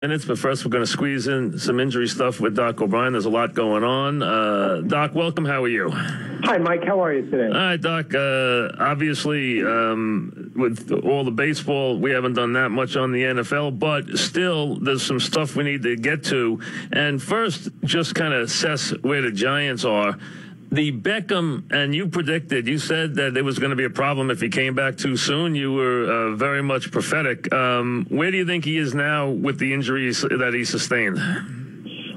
minutes, but first we're going to squeeze in some injury stuff with Doc O'Brien. There's a lot going on. Doc, welcome. How are you? Hi, Mike. How are you today? All right, Doc. Obviously, with all the baseball, we haven't done that much on the NFL, but still, there's some stuff we need to get to. And first, just kind of assess where the Giants are. The Beckham, and you said that there was going to be a problem if he came back too soon. You were very much prophetic. Where do you think he is now with the injuries that he sustained?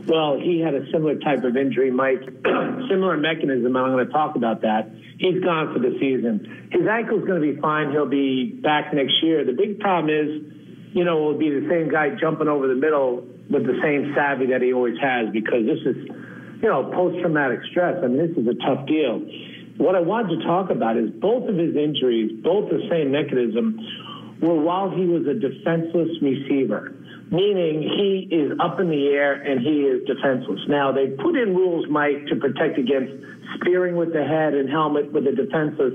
Well, he had a similar type of injury, Mike, similar mechanism. I'm going to talk about that. He's gone for the season. His ankle's going to be fine. He'll be back next year. The big problem is, it'll be the same guy jumping over the middle with the same savvy that he always has, because this is, post-traumatic stress. I mean, this is a tough deal. What I wanted to talk about is both of his injuries, both the same mechanism, were while he was a defenseless receiver, meaning he is up in the air and he is defenseless. Now, they put in rules, Mike, to protect against spearing with the head and helmet with a defenseless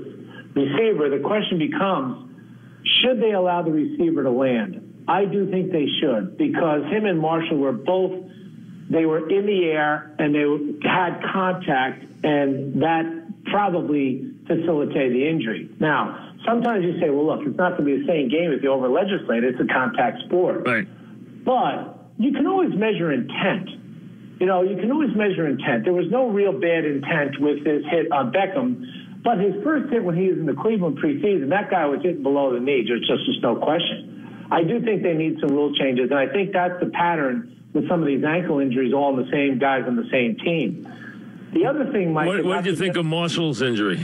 receiver. The question becomes, should they allow the receiver to land? I do think they should, because him and Marshall were both, they were in the air and they had contact, and that probably facilitated the injury. Now, sometimes you say, well, look, it's not going to be the same game if you over-legislate it. It's a contact sport. Right. But you can always measure intent. You can always measure intent. There was no real bad intent with his hit on Beckham, but his first hit when he was in the Cleveland preseason, that guy was hitting below the knee. There's just no question. I do think they need some rule changes, and I think that's the pattern with some of these ankle injuries, all in the same guys on the same team. The other thing, Mike... What did you think of Marshall's injury?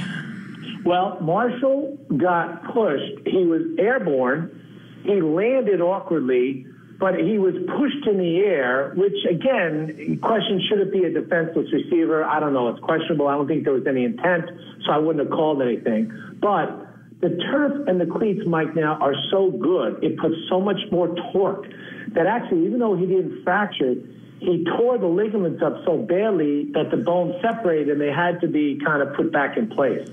Well, Marshall got pushed. He was airborne. He landed awkwardly, but he was pushed in the air, which, again, question, should it be a defenseless receiver? I don't know. It's questionable. I don't think there was any intent, so I wouldn't have called anything. But the turf and the cleats, Mike, now are so good. It puts so much more torque that actually, even though he didn't fracture, he tore the ligaments up so badly that the bone separated and they had to be kind of put back in place.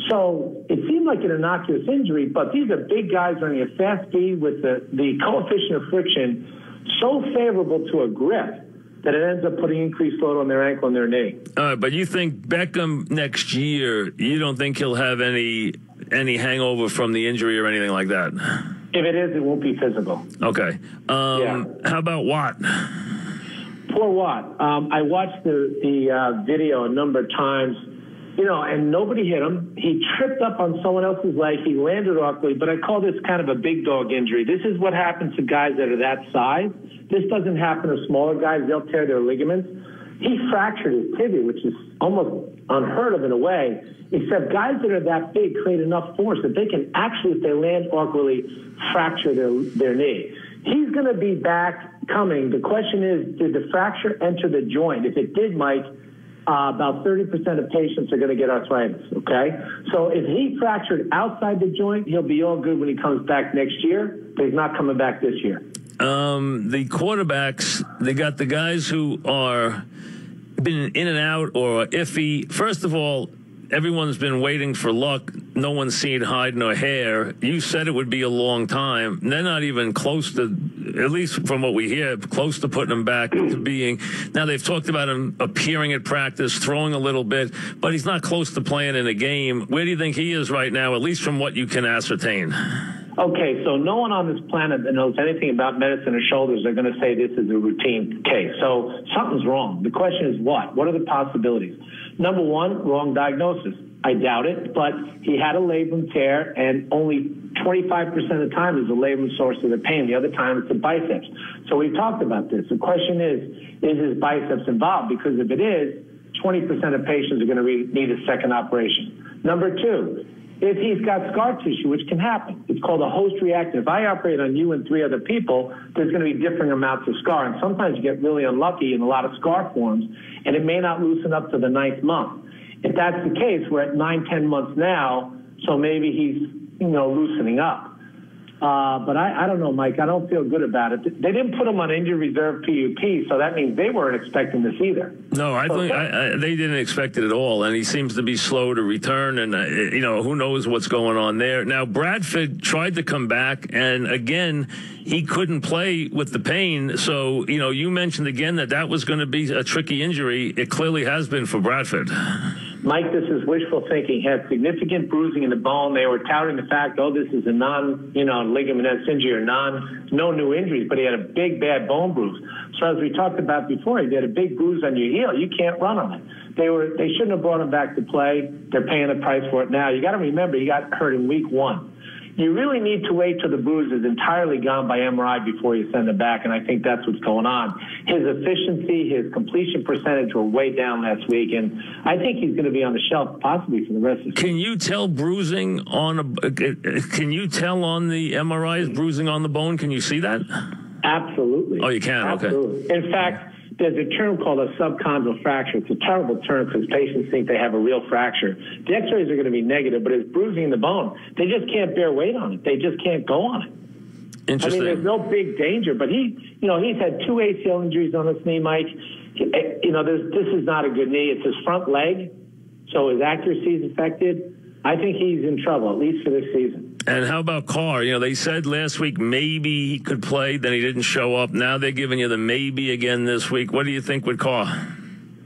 So it seemed like an innocuous injury, but these are big guys running a fast speed with the coefficient of friction so favorable to a grip that it ends up putting increased load on their ankle and their knee. But you think Beckham next year, you don't think he'll have any hangover from the injury or anything like that? If it is, it won't be physical. Okay. Yeah. How about Watt? Poor Watt. I watched the video a number of times, and nobody hit him. He tripped up on someone else's leg. He landed awkwardly, but I call this kind of a big dog injury. This is what happens to guys that are that size. This doesn't happen to smaller guys. They'll tear their ligaments. He fractured his tibia, which is almost unheard of in a way, except guys that are that big create enough force that they can actually, if they land awkwardly, fracture their knee. He's going to be back coming. The question is, did the fracture enter the joint? If it did, Mike, about 30% of patients are going to get arthritis, okay? So if he fractured outside the joint, he'll be all good when he comes back next year, but he's not coming back this year. The quarterbacks, they got the guys who are been in and out or iffy. First of all, everyone's been waiting for luck. No one's seen hide nor hair. You said it would be a long time. They're not even close to, at least from what we hear, close to putting him back to being. Now, they've talked about him appearing at practice, throwing a little bit, but he's not close to playing in a game. Where do you think he is right now, at least from what you can ascertain? Okay, so no one on this planet that knows anything about medicine or shoulders are going to say this is a routine case. So something's wrong. The question is what? What are the possibilities? Number one, wrong diagnosis. I doubt it, but he had a labrum tear, and only 25% of the time is the labrum source of the pain. The other time it's the biceps. So we've talked about this. The question is his biceps involved? Because if it is, 20% of patients are going to need a second operation. Number two, if he's got scar tissue, which can happen, it's called a host reaction. If I operate on you and 3 other people, there's going to be differing amounts of scar. And sometimes you get really unlucky and a lot of scar forms, and it may not loosen up to the 9th month. If that's the case, we're at 9, 10 months now, so maybe he's, loosening up. But I don't know, Mike. I don't feel good about it. They didn't put him on injury reserve PUP, so that means they weren't expecting this either. No, I think they didn't expect it at all, and he seems to be slow to return, and, who knows what's going on there. Now, Bradford tried to come back, and again, he couldn't play with the pain. So, you mentioned again that was going to be a tricky injury. It clearly has been for Bradford. Mike, this is wishful thinking. He had significant bruising in the bone. They were touting the fact, this is a ligamentous injury or no new injuries, but he had a big, bad bone bruise. So as we talked about before, if you had a big bruise on your heel, you can't run on it. They shouldn't have brought him back to play. They're paying the price for it now. You got to remember, he got hurt in week 1. You really need to wait till the bruise is entirely gone by MRI before you send him back, and I think that's what's going on. His efficiency, his completion percentage were way down last week, and I think he's going to be on the shelf possibly for the rest of the season. Can you tell bruising can you tell on the MRIs bruising on the bone? Can you see that? Absolutely. Oh, you can? Absolutely. Okay. In fact, there's a term called a subchondral fracture. It's a terrible term because patients think they have a real fracture. The x-rays are going to be negative, but it's bruising in the bone. They just can't bear weight on it. They just can't go on it. Interesting. There's no big danger, but he's had 2 ACL injuries on his knee, Mike. This is not a good knee. It's his front leg, so his accuracy is affected. I think he's in trouble, at least for this season. And how about Carr? They said last week maybe he could play, then he didn't show up. Now they're giving you the maybe again this week. What do you think with Carr?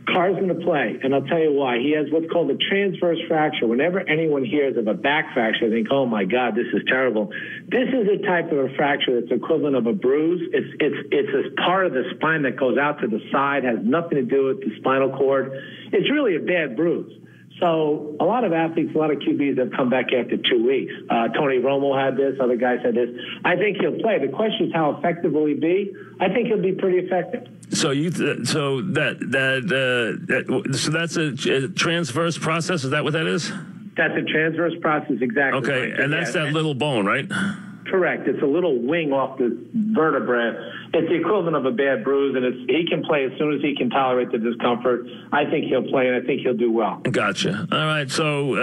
Carr's going to play, and I'll tell you why. He has what's called a transverse fracture. Whenever anyone hears of a back fracture, they think, oh, my God, this is terrible. This is a type of a fracture that's equivalent of a bruise. It's a part of the spine that goes out to the side, has nothing to do with the spinal cord. It's really a bad bruise. So a lot of athletes, a lot of QBs have come back after 2 weeks. Tony Romo had this. Other guys had this. I think he'll play. The question is how effective will he be? I think he'll be pretty effective. So that's a transverse process. Is that what that is? That's a transverse process, exactly. Okay, right. and that's that little bone, right? Correct. It's a little wing off the vertebra. It's the equivalent of a bad bruise, and he can play as soon as he can tolerate the discomfort. I think he'll play, and I think he'll do well. Gotcha. All right. So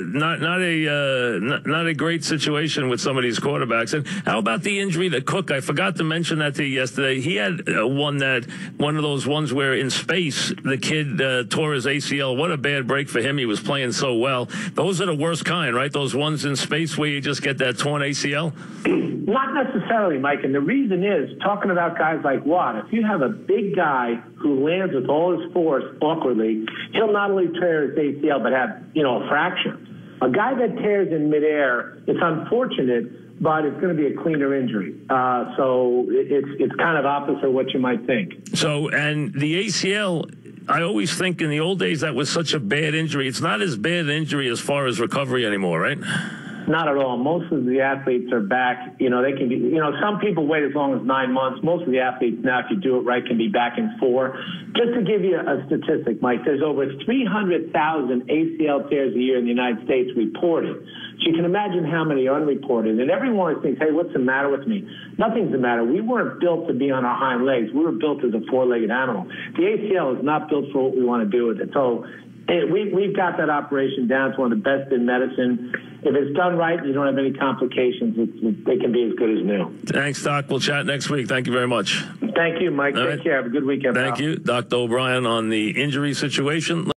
not a great situation with some of these quarterbacks. And how about the injury to Cook? I forgot to mention that to you yesterday. He had one of those ones where in space the kid tore his ACL. What a bad break for him. He was playing so well. Those are the worst kind, right? Those ones in space where you just get that torn ACL. Not necessarily, Mike, and the reason is, talking about guys like Watt, if you have a big guy who lands with all his force awkwardly, he'll not only tear his ACL but have, a fracture. A guy that tears in midair, it's unfortunate, but it's going to be a cleaner injury. So it's kind of opposite of what you might think. So, and the ACL, I always think in the old days that was such a bad injury. It's not as bad an injury as far as recovery anymore, right? Not at all. Most of the athletes are back. They can be, some people wait as long as 9 months. Most of the athletes now, if you do it right, can be back in 4. Just to give you a statistic, Mike, there's over 300,000 ACL tears a year in the United States reported. So you can imagine how many are unreported. And everyone thinks, hey, what's the matter with me? Nothing's the matter. We weren't built to be on our hind legs. We were built as a 4-legged animal. The ACL is not built for what we want to do with it. So we've got that operation down. It's one of the best in medicine. If it's done right, you don't have any complications. They can be as good as new. Thanks, Doc. We'll chat next week. Thank you very much. Thank you, Mike. Take care. Have a good weekend. Thank you. Dr. O'Brien on the injury situation.